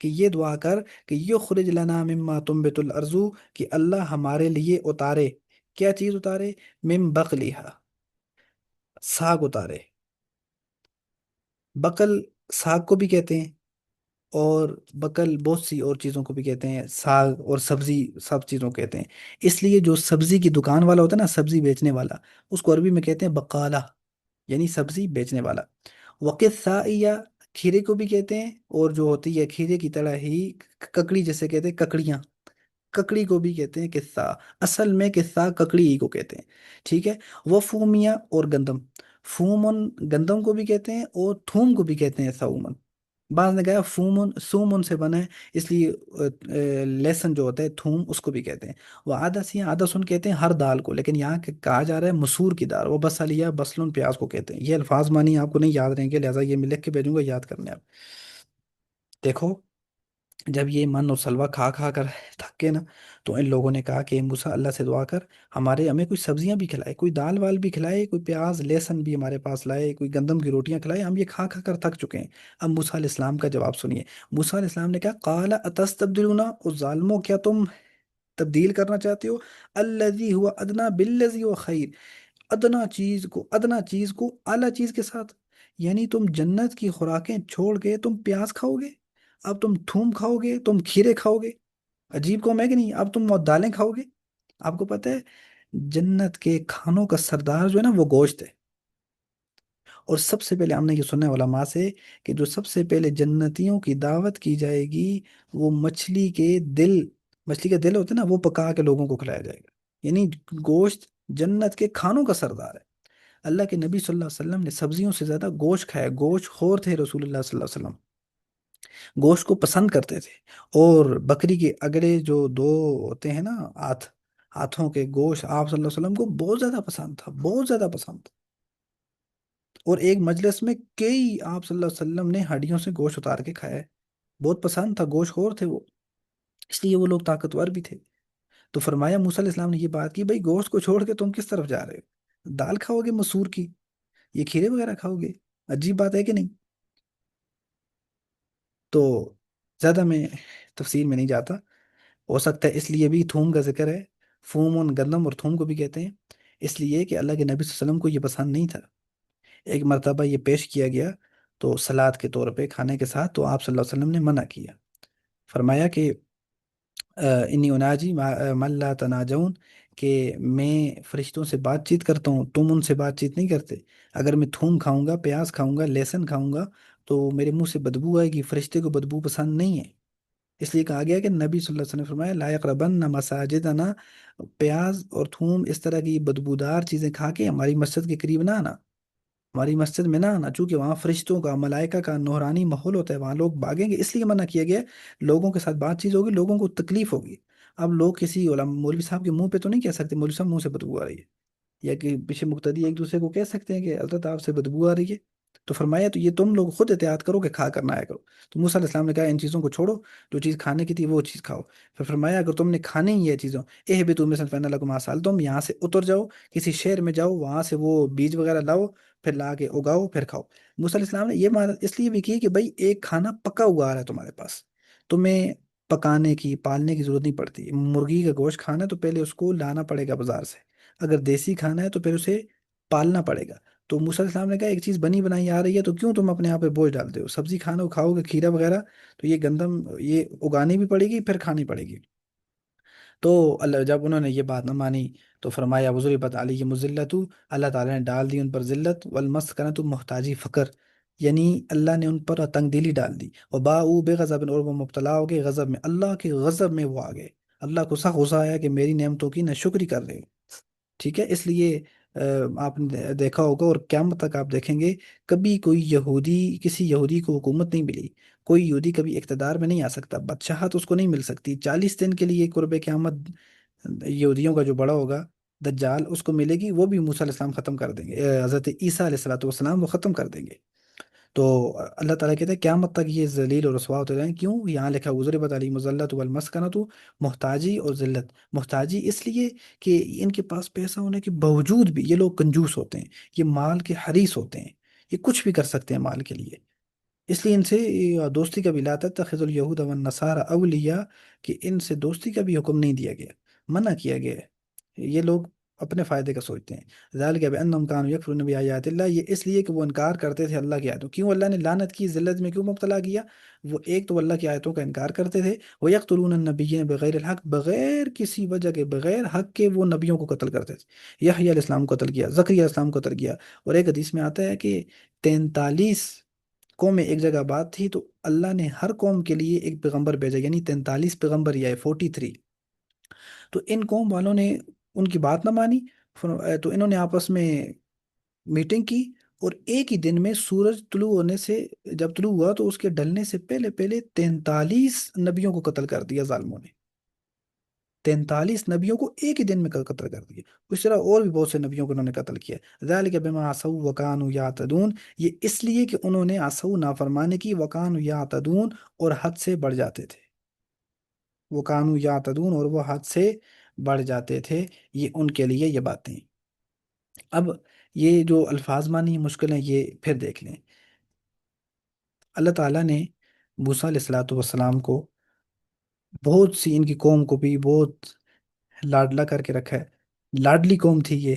کہ یہ دعا کر کہ یخرج لنا مما تنبت الارض، کہ اللہ ہمارے لیے اتارے، کیا چیز اتارے؟ من بقلها، ساگ اتارے۔ بقل ساگ کو بھی کہتے ہیں، اور بقل بہت سی اور چیزوں کو بھی کہتے ہیں، ساگ اور سبزی سب چیزوں کو کہتے ہیں۔ اس لیے جو سبزی کی دکان والا ہوتا ہے نا، سبزی بیچنے والا، اس کو عربی میں کہتے ہیں بقالہ، یعنی سبزی بیچنے والا۔ وقت کھیرے کو بھی کہتے ہیں، اور جو ہوتی ہے کھیرے کی طرح ہی ککڑی جیسے کہتے ہیں، ککڑیاں، ککڑی کو بھی کہتے ہیں قصہ، اصل میں قصہ ککڑی ہی کو کہتے ہیں، ٹھیک ہے۔ وہ فومیا، اور گندم، فومن گندم کو بھی کہتے ہیں، اور تھوم کو بھی کہتے ہیں سومن۔ بعض نے کہا فومن سومن سے بنا ہے، اس لیے لہسن جو ہوتا ہے تھوم، اس کو بھی کہتے ہیں۔ وہ عدس، یا عدسن کہتے ہیں ہر دال کو، لیکن یہاں کہا جا رہا ہے مسور کی دال، وہ بسلیا بسلن پیاز کو کہتے ہیں۔ یہ الفاظ مانی آپ کو نہیں یاد رہیں گے، لہٰذا یہ میں لکھ کے بھیجوں گا، یاد کرنے آپ۔ دیکھو، جب یہ من اور سلوا کھا کھا کر تھک گئے نا، تو ان لوگوں نے کہا کہ اے موسیٰ، اللہ سے دعا کر ہمارے، ہمیں کوئی سبزیاں بھی کھلائے، کوئی دال وال بھی کھلائے، کوئی پیاز لہسن بھی ہمارے پاس لائے، کوئی گندم کی روٹیاں کھلائے، ہم یہ کھا کھا کر تھک چکے ہیں۔ اب موسیٰ علیہ السلام کا جواب سنیے۔ موسیٰ علیہ السلام نے کہا قال اتستبدلون، اس ظالموں کیا تم تبدیل کرنا چاہتے ہو، الذی ہوا ادنا بالذی ہوا خیر، ادنا چیز کو اعلیٰ چیز کے ساتھ، یعنی تم جنت کی خوراکیں چھوڑ کے تم پیاز کھاؤ گے، اب تم تھوم کھاؤ گے، تم کھیرے کھاؤ گے، عجیب قوم ہے کہ نہیں؟ اب تم دالیں کھاؤ گے۔ آپ کو پتہ ہے جنت کے کھانوں کا سردار جو ہے نا، وہ گوشت ہے۔ اور سب سے پہلے ہم نے یہ سنا ہے علماء سے کہ جو سب سے پہلے جنتیوں کی دعوت کی جائے گی، وہ مچھلی کے دل ہوتے ہیں نا، وہ پکا کے لوگوں کو کھلایا جائے گا، یعنی گوشت جنت کے کھانوں کا سردار ہے۔ اللہ کے نبی صلی اللہ علیہ وسلم نے سبزیوں سے زیادہ گوشت کھایا، گوشت خور تھے رسول اللہ صلی اللہ علیہ وسلم، گوشت کو پسند کرتے تھے۔ اور بکری کے اگلے جو دو ہوتے ہیں نا، ہاتھوں کے گوشت، آپ صلی اللہ علیہ وسلم کو بہت زیادہ پسند تھا، بہت زیادہ پسند تھا۔ اور ایک مجلس میں کئی، آپ صلی اللہ علیہ وسلم نے ہڈیوں سے گوشت اتار کے کھایا ہے، بہت پسند تھا، گوشت خور تھے وہ، اس لیے وہ لوگ طاقتور بھی تھے۔ تو فرمایا موسیٰ علیہ السلام نے یہ بات کی، بھائی گوشت کو چھوڑ کے تم کس طرف جا رہے ہو؟ دال کھاؤ گے مسور کی، یہ کھیرے وغیرہ کھاؤ گے؟ عجیب بات ہے کہ نہیں؟ تو زیادہ میں تفصیل میں نہیں جاتا، ہو سکتا ہے اس لیے بھی تھوم کا ذکر ہے، فوم اور گندم اور تھوم کو بھی کہتے ہیں، اس لیے کہ اللہ کے نبی صلی اللہ علیہ وسلم کو یہ پسند نہیں تھا۔ ایک مرتبہ یہ پیش کیا گیا تو سلاد کے طور پہ کھانے کے ساتھ، تو آپ صلی اللہ علیہ وسلم نے منع کیا، فرمایا کہ انی اناجی من لا تناجون، کہ میں فرشتوں سے بات چیت کرتا ہوں، تم ان سے بات چیت نہیں کرتے۔ اگر میں تھوم کھاؤں گا، پیاز کھاؤں گا، لہسن کھاؤں گا، تو میرے منہ سے بدبو آئے گی، فرشتے کو بدبو پسند نہیں ہے۔ اس لیے کہا گیا کہ نبی صلی اللہ علیہ وسلم نے فرمایا لا یقربن مساجدنا، پیاز اور تھوم اس طرح کی بدبودار چیزیں کھا کے ہماری مسجد کے قریب نہ آنا، ہماری مسجد میں نہ آنا، چونکہ وہاں فرشتوں کا، ملائکہ کا نورانی ماحول ہوتا ہے، وہاں لوگ بھاگیں گے، اس لیے منع کیا گیا ہے۔ لوگوں کے ساتھ بات چیت ہوگی، لوگوں کو تکلیف ہوگی۔ اب لوگ کسی مولوی صاحب کے منہ پہ تو نہیں کہہ سکتے مولوی صاحب منہ سے بدبو آ رہی ہے، یا کہ پیچھے مقتدی ایک دوسرے کو کہہ سکتے ہیں کہ حضرت آپ سے بدبو آ رہی ہے؟ تو فرمایا تو یہ تم لوگ خود احتیاط کرو کہ کھا کر نہ آیا کرو۔ تو موسیٰ علیہ السلام نے کہا ان چیزوں کو چھوڑو، جو چیز کھانے کی تھی وہ چیز کھاؤ۔ پھر فرمایا اگر تم نے کھانے ہی یہ چیزوں، بھی تم مثلا فین لکم آسال، تم یہاں سے اتر جاؤ، کسی شہر میں جاؤ، وہاں سے وہ بیج وغیرہ لاؤ، پھر لا کے اگاؤ، پھر کھاؤ۔ موسیٰ علیہ السلام نے یہ مدد اس لیے بھی کی کہ بھائی ایک کھانا پکا ہوا آ رہا ہے تمہارے پاس، تمہیں پکانے کی، پالنے کی ضرورت نہیں پڑتی۔ مرغی کا گوشت کھانا ہے تو پہلے اس کو لانا پڑے گا بازار سے، اگر دیسی کھانا ہے تو پھر اسے پالنا پڑے گا۔ تو موسیٰ علیہ السلام نے کہا ایک چیز بنی بنائی آ رہی ہے تو کیوں تم اپنے آپ پہ بوجھ ڈالتے ہو؟ سبزی کھانا کھاؤ گے، کھیرا وغیرہ، تو یہ گندم یہ اگانی بھی پڑے گی، پھر کھانی پڑے گی۔ تو اللہ جب انہوں نے یہ بات نہ مانی، تو فرمایا وضربت علیہم الذلۃ، اللہ تعالیٰ نے ڈال دی ان پر ذلت، والمسکنۃ، محتاجی، فقر، یعنی اللہ نے ان پر تنگ دلی ڈال دی، وباؤ بغضب، اور وہ مبتلا ہو گئے غضب میں، اللہ کے غضب میں وہ آ گئے، اللہ کو سخت غصہ آیا کہ میری نعمتوں کی نہ شکری کر رہے ہو، ٹھیک ہے۔ اس لیے آپ نے دیکھا ہوگا، اور قیامت تک آپ دیکھیں گے، کبھی کوئی یہودی، کسی یہودی کو حکومت نہیں ملی، کوئی یہودی کبھی اقتدار میں نہیں آ سکتا، بادشاہت اس کو نہیں مل سکتی، 40 دن کے لیے قرب قیامت یہودیوں کا جو بڑا ہوگا دجال، اس کو ملے گی، وہ بھی موسیٰ علیہ السلام ختم کر دیں گے، حضرت عیسیٰ علیہ الصلوۃ والسلام وہ ختم کر دیں گے۔ تو اللہ تعالیٰ کہتے ہیں قیامت تک یہ ذلیل اور رسوا ہوتے رہیں، کیوں؟ یہاں لکھا ضربت علیہم الذلۃ والمسکنۃ، محتاجی اور ذلت۔ محتاجی اس لیے کہ ان کے پاس پیسہ ہونے کے باوجود بھی یہ لوگ کنجوس ہوتے ہیں، یہ مال کے حریص ہوتے ہیں، یہ کچھ بھی کر سکتے ہیں مال کے لیے، اس لیے ان سے دوستی کا بھی لا تتخذوا الیہود والنصارى اولیاء، کہ ان سے دوستی کا بھی حکم نہیں دیا گیا، منع کیا گیا ہے۔ یہ لوگ اپنے فائدے کا سوچتے ہیں۔ ذالک بانہم کانوا یکفرون بآیات اللہ، یہ اس لیے کہ وہ انکار کرتے تھے اللہ کی آیتوں، کیوں اللہ نے لعنت کی، ذلت میں کیوں مبتلا کیا؟ وہ ایک تو اللہ کی آیتوں کا انکار کرتے تھے، وہ یقتلون النبیین بغیر الحق، بغیر کسی وجہ کے، بغیر حق کے وہ نبیوں کو قتل کرتے تھے۔ یحییٰ علیہ السلام کو قتل کیا، زکریا علیہ السلام کو قتل کیا، اور ایک حدیث میں آتا ہے کہ 43 قوم میں ایک جگہ بات تھی تو اللہ نے ہر قوم کے لیے ایک پیغمبر بھیجا، یعنی 43 پیغمبر یا 43۔ تو ان قوم والوں نے ان کی بات نہ مانی، تو انہوں نے آپس میں میٹنگ کی، اور ایک ہی دن میں سورج طلوع ہونے سے، جب طلوع ہوا تو اس کے ڈھلنے سے پہلے پہلے 43 نبیوں کو قتل کر دیا ظالموں نے۔ 43 نبیوں کو ایک ہی دن میں قتل کر دیا۔ اس طرح اور بھی بہت سے نبیوں کو انہوں نے قتل کیا۔ ذالک بما عصوا وکانوا یعتدون، یہ اس لیے کہ انہوں نے عصوا نافرمانی کی، وکانوا یعتدون اور حد سے بڑھ جاتے تھے، وکانوا یعتدون اور وہ حد سے بڑھ جاتے تھے، یہ ان کے لیے یہ باتیں۔ اب یہ جو الفاظ مانی مشکل ہیں یہ پھر دیکھ لیں۔ اللہ تعالیٰ نے موسیٰ علیہ الصلوۃ والسلام کو، بہت سی ان کی قوم کو بھی بہت لاڈلا کر کے رکھا ہے، لاڈلی قوم تھی یہ،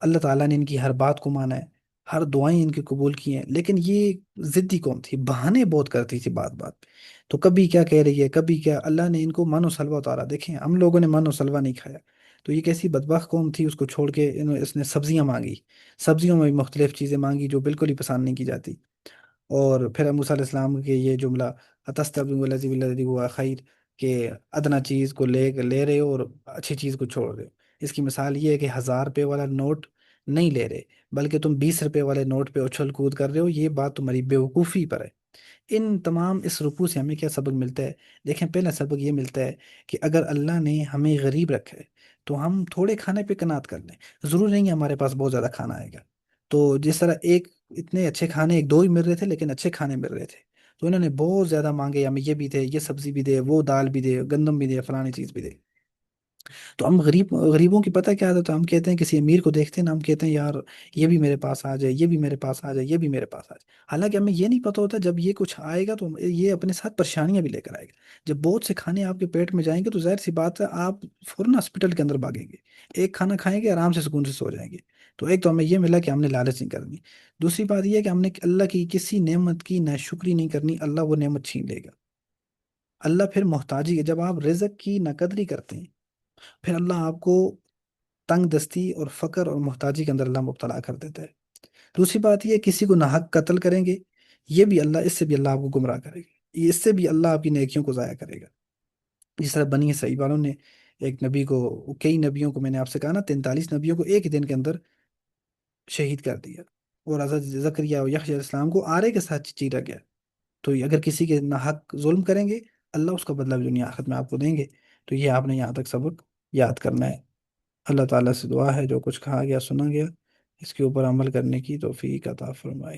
اللہ تعالیٰ نے ان کی ہر بات کو مانا ہے، ہر دعائیں ان کی قبول کی ہیں، لیکن یہ ضدی قوم تھی، بہانے بہت کرتی تھی بات بات پہ۔ تو کبھی کیا کہہ رہی ہے، کبھی کیا، اللہ نے ان کو من و سلوہ اتارا۔ دیکھیں ہم لوگوں نے من و سلوہ نہیں کھایا، تو یہ کیسی بدبخت قوم تھی، اس کو چھوڑ کے اس نے سبزیاں مانگی، سبزیوں میں بھی مختلف چیزیں مانگی جو بالکل ہی پسند نہیں کی جاتی۔ اور پھر موسیٰ علیہ السلام کے یہ جملہ اتستبدلون الذی بالذی ہوا خیر، کہ ادنا چیز کو لے رہے ہو اور اچھی چیز کو چھوڑ رہے ہو۔ اس کی مثال یہ ہے کہ 1000 روپے والا نوٹ نہیں لے رہے، بلکہ تم 20 روپے والے نوٹ پہ اچھل کود کر رہے ہو، یہ بات تمہاری بیوقوفی پر ہے۔ ان تمام اس رکوع سے ہمیں کیا سبق ملتا ہے؟ دیکھیں پہلا سبق یہ ملتا ہے کہ اگر اللہ نے ہمیں غریب رکھا ہے تو ہم تھوڑے کھانے پہ قناعت کر لیں، ضرور نہیں ہے ہمارے پاس بہت زیادہ کھانا آئے گا۔ تو جس طرح ایک اتنے اچھے کھانے ایک دو ہی مل رہے تھے لیکن اچھے کھانے مل رہے تھے، تو انہوں نے بہت زیادہ مانگے، ہمیں یہ بھی دے، یہ سبزی بھی دے، وہ دال بھی دے، گندم بھی دے، فلانی چیز بھی دے۔ تو ہم غریبوں کی پتہ کیا عادت ہے، ہم کہتے ہیں کسی امیر کو دیکھتے ہیں نا، ہم کہتے ہیں یار یہ بھی میرے پاس آ جائے، یہ بھی میرے پاس آ جائے، یہ بھی میرے پاس آ جائے۔ حالانکہ ہمیں یہ نہیں پتہ ہوتا جب یہ کچھ آئے گا تو یہ اپنے ساتھ پریشانیاں بھی لے کر آئے گا۔ جب بہت سے کھانے آپ کے پیٹ میں جائیں گے تو ظاہر سی بات ہے آپ فوراً ہاسپٹل کے اندر بھاگیں گے، ایک کھانا کھائیں گے آرام سے سکون سے سو جائیں گے۔ تو ایک تو ہمیں یہ ملا کہ ہم نے لالچ نہیں کرنی، دوسری بات یہ ہے کہ ہم نے اللہ کی کسی نعمت کی ناشکری نہیں کرنی، اللہ وہ نعمت چھین لے گا۔ اللہ پھر محتاجی ہے، جب آپ رزق کی ناقدری کرتے ہیں پھر اللہ آپ کو تنگ دستی اور فقر اور محتاجی کے اندر اللہ مبتلا کر دیتا ہے۔ دوسری بات یہ کسی کو ناحق قتل کریں گے، یہ بھی اللہ، اس سے بھی اللہ آپ کو گمراہ کرے گا، اس سے بھی اللہ آپ کی نیکیوں کو ضائع کرے گا۔ جس طرح بنی اسرائیل والوں نے ایک نبی کو، کئی نبیوں کو، میں نے آپ سے کہا نا 43 نبیوں کو ایک ہی دن کے اندر شہید کر دیا، اور حضرت زکریا اور یحییٰ علیہ السلام کو آرے کے ساتھ چیرا گیا۔ تو یہ اگر کسی کے ناحق ظلم کریں گے اللہ اس کا بدلہ بھی دنیا آخرت میں آپ کو دیں گے۔ تو یہ آپ نے یہاں تک سبق یاد کرنا ہے۔ اللہ تعالیٰ سے دعا ہے جو کچھ کہا گیا سنا گیا اس کے اوپر عمل کرنے کی توفیق عطا فرمائے۔